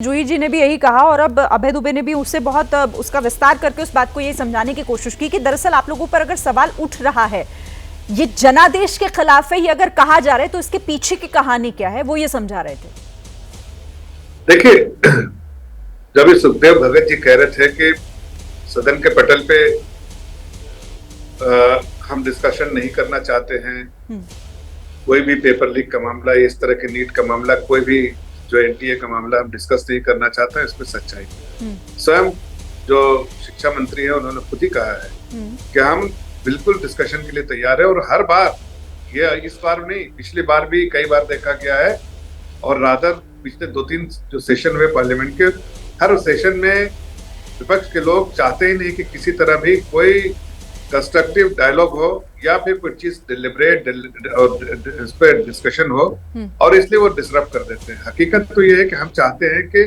जूही जी ने भी यही कहा और अब अभय दुबे ने भी उससे बहुत उसका विस्तार करके उस बात को ये समझाने की कोशिश की कि दरअसल आप लोगों पर अगर सवाल उठ रहा है ये जनादेश के खिलाफ है, ये अगर कहा जा रहा है तो इसके पीछे की कहानी क्या है, वो ये समझा रहे थे। देखिए, जब सुखदेव भगत जी कह रहे थे कि सदन के पटल पे हम डिस्कशन नहीं करना चाहते हैं, कोई भी पेपर लीक का मामला, इस तरह के नीट का मामला, कोई भी जो एनटीए का मामला हम डिस्कस नहीं करना चाहते हैं, इसमें सच्चाई स्वयं जो शिक्षा मंत्री है उन्होंने खुद ही कहा है कि हम बिल्कुल डिस्कशन के लिए तैयार है। और हर बार, ये इस बार नहीं, पिछली बार भी कई बार देखा गया है और रादर पिछले 2-3 जो सेशन हुए पार्लियामेंट के, हर सेशन में विपक्ष के लोग चाहते ही नहीं कि किसी तरह भी कोई कंस्ट्रक्टिव डायलॉग हो या फिर कोई चीज डिलिबरेट इस पर डिस्कशन हो, और इसलिए वो डिसरप्ट कर देते हैं। हकीकत तो ये है कि हम चाहते हैं कि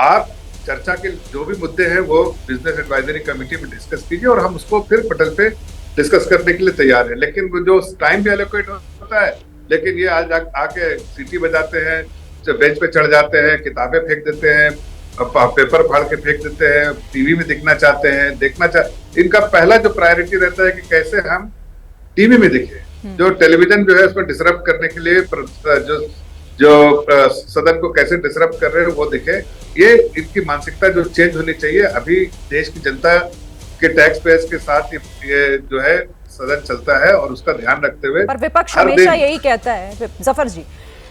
आप चर्चा के जो भी मुद्दे हैं वो बिजनेस एडवाइजरी कमेटी में डिस्कस कीजिए और हम उसको फिर पटल पे डिस्कस करने के लिए तैयार है। लेकिन वो जो टाइम भी एलोकेट होता है, लेकिन ये आज आके सीटी बजाते हैं, बेंच पे चढ़ जाते हैं, किताबें फेंक देते हैं, पेपर फाड़ के फेंक देते हैं, टीवी में दिखना चाहते हैं, इनका पहला जो प्रायोरिटी रहता है कि कैसे हम टीवी में दिखे। जो टेलीविजन जो है उसमें डिसरप्ट करने के लिए जो सदन को कैसे डिसरप्ट कर रहे हैं वो दिखे। ये इनकी मानसिकता जो चेंज होनी चाहिए। अभी देश की जनता के टैक्स पेयर्स के साथ ये जो है सदन चलता है और उसका ध्यान रखते हुए। पर विपक्ष हमेशा यही कहता है जफर जी,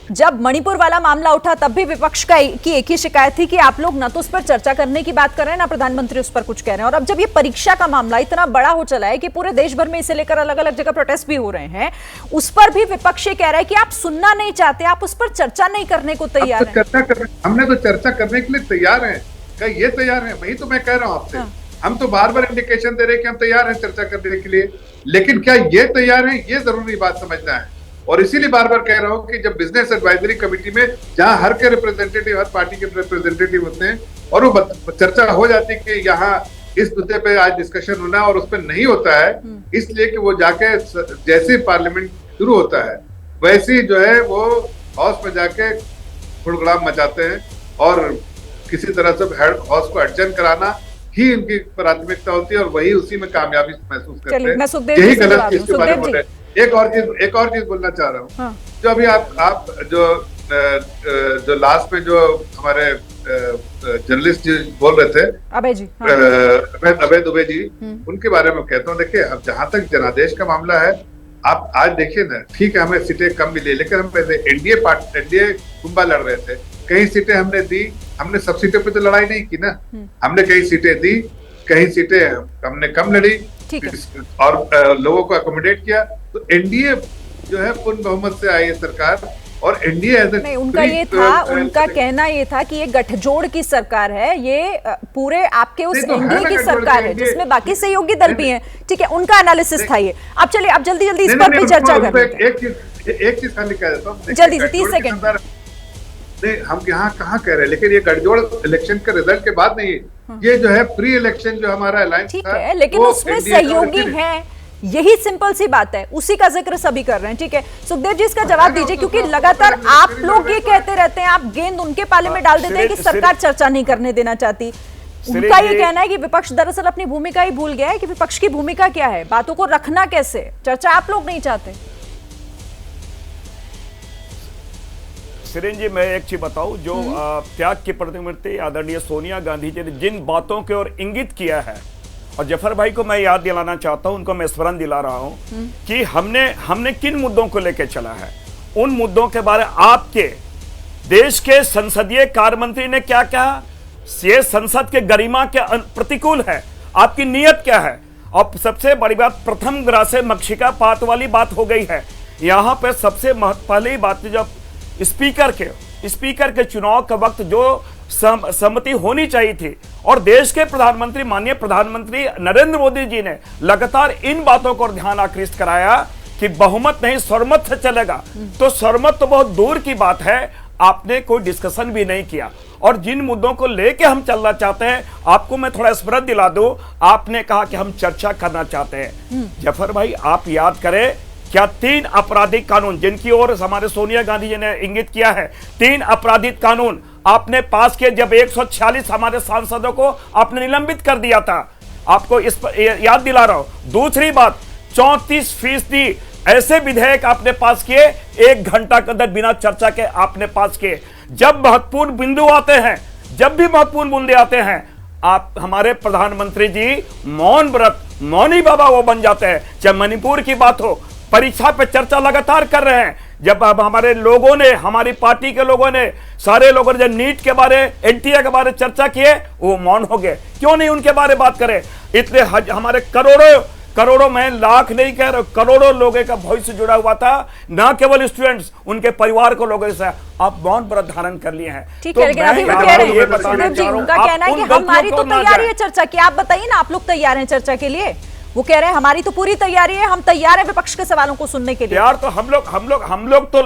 जब मणिपुर वाला मामला उठा तब भी विपक्ष की एक ही शिकायत थी कि आप लोग न तो उस पर चर्चा करने की बात कर रहे हैं, ना प्रधानमंत्री उस पर कुछ कह रहे हैं। और अब जब ये परीक्षा का मामला इतना बड़ा हो चला है कि पूरे देश भर में इसे लेकर अलग अलग जगह प्रोटेस्ट भी हो रहे हैं, उस पर भी विपक्ष ये कह रहा है कि आप सुनना नहीं चाहते, आप उस पर चर्चा नहीं करने को तैयार हैं। हमने तो चर्चा करने के लिए तैयार है, क्या ये तैयार है? वही तो मैं कह रहा हूँ आपसे। हम तो बार बार इंडिकेशन दे रहे हैं कि हम तैयार हैं चर्चा करने के लिए, लेकिन क्या ये तैयार है, ये जरूरी बात समझना है। और इसीलिए बार बार कह रहा हूं कि जब बिजनेस एडवाइजरी कमेटी में जहां हर के रिप्रेजेंटेटिव, हर पार्टी के रिप्रेजेंटेटिव होते हैं और वो चर्चा हो जाती है कि यहाँ इस मुद्दे पे आज डिस्कशन होना और उस पर नहीं होता है, इसलिए कि वो जाके जैसे पार्लियामेंट शुरू होता है वैसे जो है वो हाउस में जाके हुड़गड़ाम मचाते हैं और किसी तरह से हाउस को अड़चन कराना ही इनकी प्राथमिकता होती है और वही उसी में कामयाबी महसूस करते हैं। यही गलत चीज के बारे में एक और चीज बोलना चाह रहा हूँ। जो अभी आप जो लास्ट में जो हमारे जर्नलिस्ट जी बोल रहे थे, अभय दुबे जी, उनके बारे में कहता हूँ। देखिए, अब जहां तक जनादेश का मामला है, आप आज देखिए ना, ठीक है हमें सीटें कम मिली, लेकिन हम एनडीए कुंभा लड़ रहे थे, कई सीटें हमने दी। हमने सब सीटों पे तो लड़ाई नहीं की ना, हमने कई सीटें दी, कई सीटें हमने कम लड़ी और लोगों को अकोमोडेट किया। तो एनडीए जो है पूर्ण बहुमत से आई है सरकार, और एनडीए नहीं, उनका ये था, उनका कहना ये था कि ये गठजोड़ की सरकार है, ये पूरे आपके उस एनडीए की सरकार है जिसमें बाकी सहयोगी दल भी हैं। ठीक है, उनका एनालिसिस था ये। अब चलिए, अब जल्दी जल्दी इस पर भी चर्चा करते हैं। एक चीज खाली कह देता हूँ जल्दी से, 30 सेकंड। नहीं, हम यहाँ कहाँ कह रहे हैं, लेकिन ये गठजोड़ इलेक्शन के रिजल्ट के बाद नहीं, ये जो है प्री इलेक्शन जो हमारा अलायंस ठीक है, लेकिन उसमें सहयोगी हैं, यही सिंपल सी बात है, उसी का जिक्र सभी कर रहे हैं। ठीक है, सुखदेव जी इसका जवाब दीजिए, क्योंकि लगातार आप लोग ये कहते रहते हैं, आप गेंद उनके पाले में डाल देते हैं कि सरकार चर्चा नहीं करने देना चाहती। उनका ये कहना है कि विपक्ष दरअसल अपनी भूमिका ही भूल गया है कि विपक्ष की भूमिका क्या है, बातों को रखना कैसे, चर्चा आप लोग नहीं चाहते। सिरेन जी, मैं एक चीज बताऊं, जो त्याग की प्रतिमूर्ति आदरणीय सोनिया गांधी जी ने जिन बातों की ओर इंगित किया है, और जफर भाई को मैं याद दिलाना चाहता हूं, उनको मैं स्मरण दिला रहा हूं कि हमने किन मुद्दों को लेकर चला है। उन मुद्दों के बारे आपके देश के संसदीय कार्य मंत्री ने क्या कहा, ये संसद के गरिमा के प्रतिकूल है, आपकी नीयत क्या है। और सबसे बड़ी बात, प्रथम ग्रासे मक्षिका पात वाली बात हो गई है। यहां पर सबसे पहली बात, जब स्पीकर के चुनाव के वक्त जो सहमति होनी चाहिए थी, और देश के प्रधानमंत्री, माननीय प्रधानमंत्री नरेंद्र मोदी जी ने लगातार इन बातों को ध्यान आकृष्ट कराया कि बहुमत नहीं सर्वमत से चलेगा। तो सर्वमत तो बहुत दूर की बात है, आपने कोई डिस्कशन भी नहीं किया। और जिन मुद्दों को लेके हम चलना चाहते हैं, आपको मैं थोड़ा स्मरण दिला दूं, आपने कहा कि हम चर्चा करना चाहते हैं। जफर भाई, आप याद करें, क्या 3 आपराधिक कानून जिनकी ओर हमारे सोनिया गांधी जी ने इंगित किया है, 3 आपराधिक कानून आपने पास किए, जब 146 हमारे सांसदों को आपने निलंबित कर दिया था। आपको इस पर याद दिला रहा हूं। दूसरी बात, 34% ऐसे विधेयक आपने पास किए 1 घंटा के अंदर बिना चर्चा के आपने पास किए। जब महत्वपूर्ण बिंदु आते हैं, जब भी महत्वपूर्ण मुद्दे आते हैं, आप हमारे प्रधानमंत्री जी मौन व्रत, मौनी बाबा वो बन जाते हैं। चाहे मणिपुर की बात हो, परीक्षा पे चर्चा लगातार कर रहे हैं। जब अब हमारे लोगों ने, हमारी पार्टी के लोगों ने, सारे लोगों ने जब नीट के बारे, एनटीए के बारे चर्चा किए, वो मौन हो गए। क्यों नहीं उनके बारे बात करें? इतने हमारे करोड़ों, मैं लाख नहीं कह रहा, करोड़ों लोगों का भविष्य जुड़ा हुआ था, ना केवल स्टूडेंट्स, उनके परिवार को लोगों से आप मौन व्रत धारण कर लिए हैं। ठीक है, लेकिन अभी वो कह रहे हैं, सुदेव जी, उनका कहना है कि हमारी तो तैयारी है चर्चा की। आप बताइए ना, आप लोग तैयार हैं चर्चा के लिए? वो कह रहे हैं हमारी तो पूरी तैयारी है, हम तैयार हैं विपक्ष के सवालों को सुनने के लिए। यार तो हम लोग तो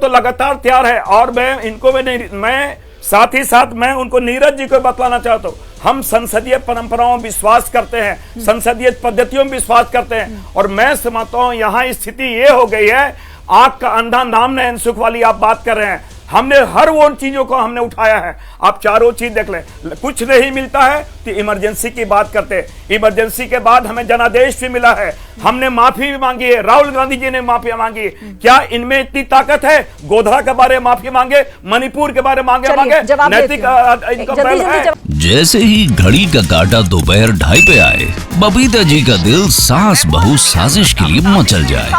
लगातार तैयार है। और मैं साथ ही साथ मैं उनको, नीरज जी को बतलाना चाहता हूं, हम संसदीय परंपराओं में विश्वास करते हैं, संसदीय पद्धतियों में विश्वास करते हैं। और मैं समझता हूं यहां स्थिति ये हो गई है, आग का अंधा नाम न सुख वाली आप बात कर रहे हैं। हमने हर वो चीजों को हमने उठाया है। आप चारों चीज देख लें, कुछ नहीं मिलता है तो इमरजेंसी की बात करते हैं। इमरजेंसी के बाद हमें जनादेश भी मिला है, हमने माफी भी मांगी है, राहुल गांधी जी ने माफी मांगी। क्या इनमें इतनी ताकत है? गोधरा के बारे में माफी मांगे, मणिपुर के बारे में मांगे, नैतिक है। जैसे ही घड़ी का काटा दोपहर 2:30 पे आए, बबीता जी का दिल सास बहू साजिश के लिए मचल जाए।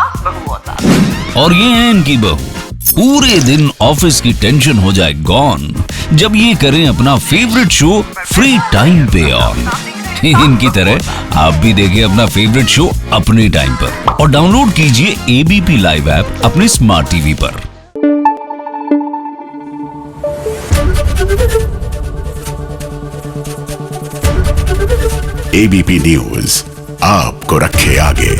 और ये है इनकी बहू, पूरे दिन ऑफिस की टेंशन हो जाए गॉन जब ये करें अपना फेवरेट शो फ्री टाइम पे ऑन। इनकी तरह आप भी देखिए अपना फेवरेट शो अपने टाइम पर और डाउनलोड कीजिए एबीपी लाइव ऐप अपने स्मार्ट टीवी पर। एबीपी न्यूज आपको रखे आगे।